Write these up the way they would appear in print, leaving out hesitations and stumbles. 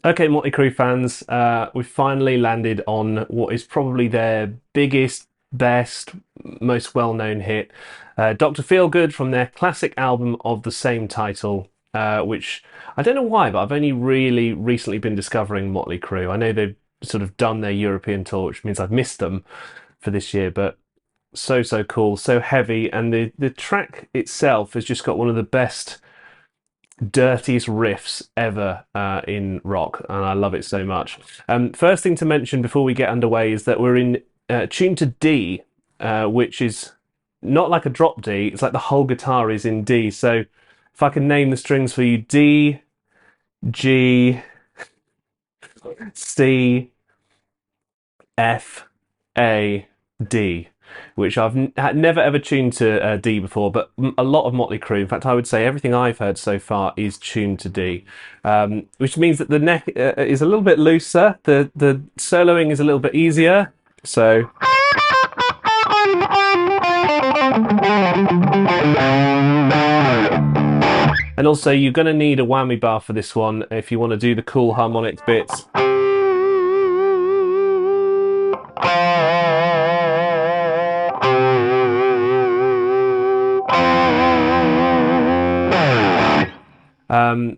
Okay, Mötley Crüe fans, we've finally landed on what is probably their biggest, best, most well-known hit, Dr. Feelgood from their classic album of the same title, which I don't know why, but I've only really recently been discovering Mötley Crüe. I know they've sort of done their European tour, which means I've missed them for this year, but so cool, so heavy, and the track itself has just got one of the best dirtiest riffs ever in rock, and I love it so much. First thing to mention before we get underway is that we're in tune to D, which is not like a drop D, it's like the whole guitar is in D. So if I can name the strings for you: D, G, C, F, A, D, which I've never ever tuned to D before, but a lot of Mötley Crüe, in fact I would say everything I've heard so far is tuned to D, which means that the neck is a little bit looser, the soloing is a little bit easier, so and also you're going to need a whammy bar for this one if you want to do the cool harmonic bits.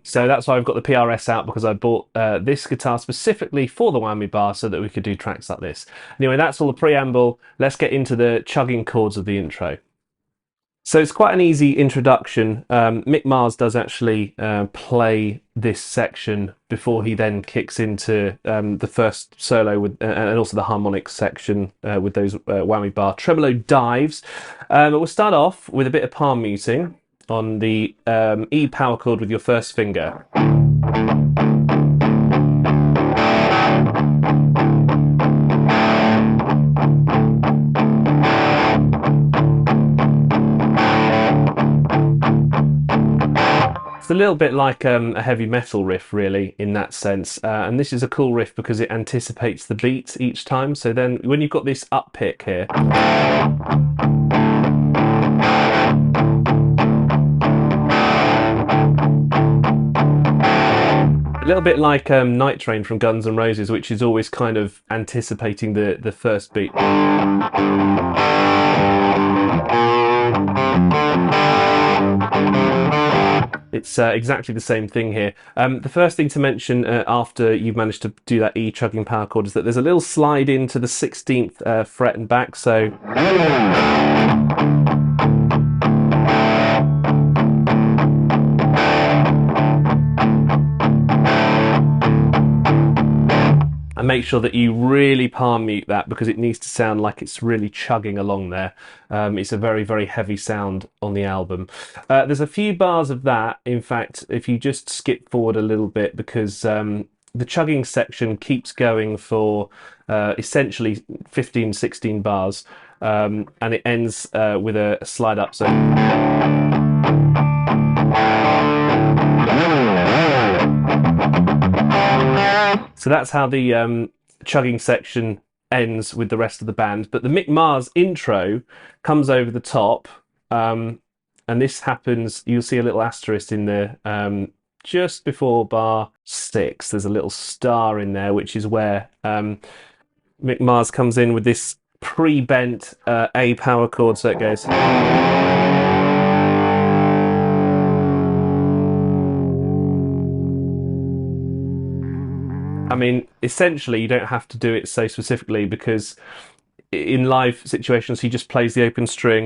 So that's why I've got the PRS out, because I bought this guitar specifically for the whammy bar so that we could do tracks like this. Anyway, that's all the preamble. Let's get into the chugging chords of the intro. So it's quite an easy introduction. Mick Mars does actually play this section before he then kicks into the first solo with, and also the harmonic section with those whammy bar tremolo dives. We'll start off with a bit of palm muting on the E power chord with your first finger. It's a little bit like a heavy metal riff, really, in that sense. And this is a cool riff because it anticipates the beat each time. So then when you've got this up pick here, a little bit like Night Train from Guns N' Roses, which is always kind of anticipating the first beat. It's exactly the same thing here. The first thing to mention after you've managed to do that E chugging power chord is that there's a little slide into the 16th fret and back, so and make sure that you really palm mute that because it needs to sound like it's really chugging along there. It's a very heavy sound on the album. There's a few bars of that, in fact, if you just skip forward a little bit, because the chugging section keeps going for essentially 15-16 bars, and it ends with a slide up. So that's how the chugging section ends with the rest of the band. But the Mick Mars intro comes over the top, and this happens, you'll see a little asterisk in there just before bar 6. There's a little star in there, which is where Mick Mars comes in with this pre-bent A power chord, so it goes. I mean, essentially, you don't have to do it so specifically, because in live situations, he just plays the open string.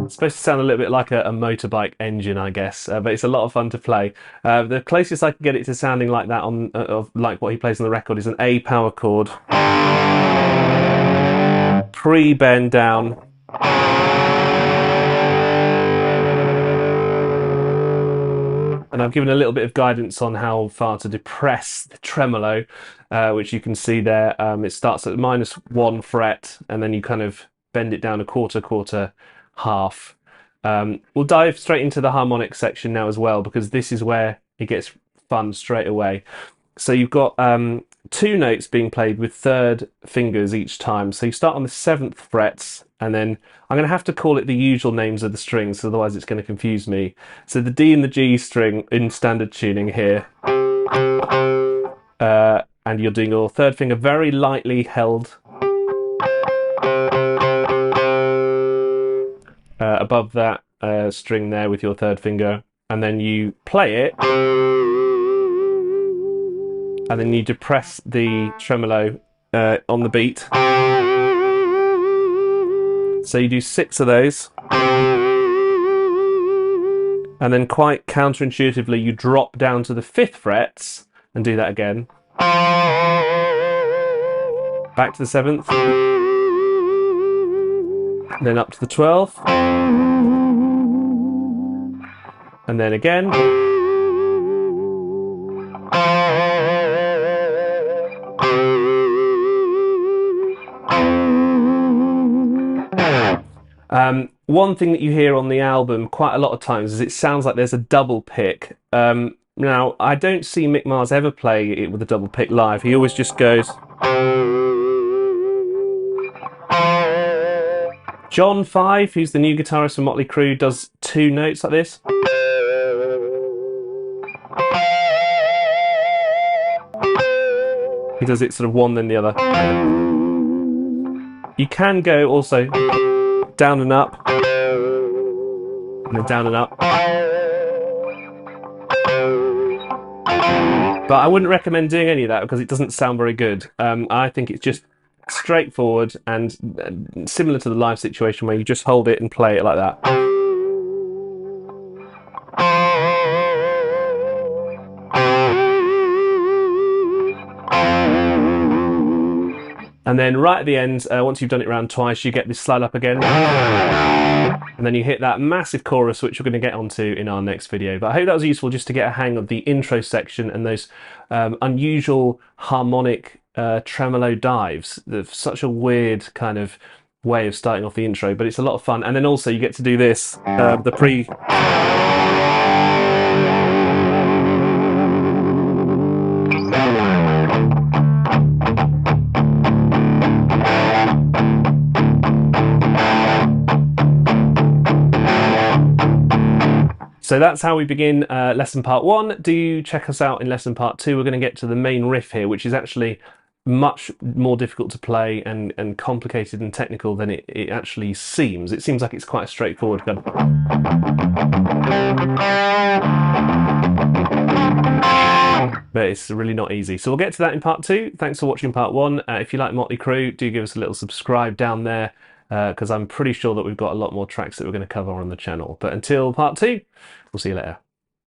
It's supposed to sound a little bit like a motorbike engine, I guess, but it's a lot of fun to play. The closest I can get it to sounding like that like what he plays on the record is an A power chord pre-bend down. And I've given a little bit of guidance on how far to depress the tremolo, which you can see there. It starts at -1 fret, and then you kind of bend it down a quarter, half. We'll dive straight into the harmonic section now as well, because this is where it gets fun straight away. So you've got 2 notes being played with 3rd fingers each time. So you start on the 7th frets, and then I'm going to have to call it the usual names of the strings, otherwise it's going to confuse me. So the D and the G string in standard tuning here. And you're doing your 3rd finger very lightly held above that string there with your 3rd finger, and then you play it. And then you depress the tremolo on the beat. So you do 6 of those. And then quite counterintuitively, you drop down to the 5th frets and do that again. Back to the 7th. And then up to the 12th. And then again. One thing that you hear on the album quite a lot of times is it sounds like there's a double pick. Now, I don't see Mick Mars ever play it with a double pick live. He always just goes... John 5, who's the new guitarist for Mötley Crüe, does 2 notes like this. He does it sort of one then the other. You can go also down and up, and then down and up. But I wouldn't recommend doing any of that because it doesn't sound very good. I think it's just straightforward and similar to the live situation where you just hold it and play it like that. And then right at the end, once you've done it around twice, you get this slide up again. And then you hit that massive chorus, which we're going to get onto in our next video. But I hope that was useful just to get a hang of the intro section and those unusual harmonic tremolo dives. They're such a weird kind of way of starting off the intro, but it's a lot of fun. And then also you get to do this, the pre... So that's how we begin lesson part 1. Do check us out in lesson part 2. We're going to get to the main riff here, which is actually much more difficult to play and complicated and technical than it actually seems. It seems like it's quite a straightforward kind of... But it's really not easy. So we'll get to that in part 2. Thanks for watching part 1. If you like Mötley Crüe, do give us a little subscribe down there, because I'm pretty sure that we've got a lot more tracks that we're going to cover on the channel. But until part 2, we'll see you later.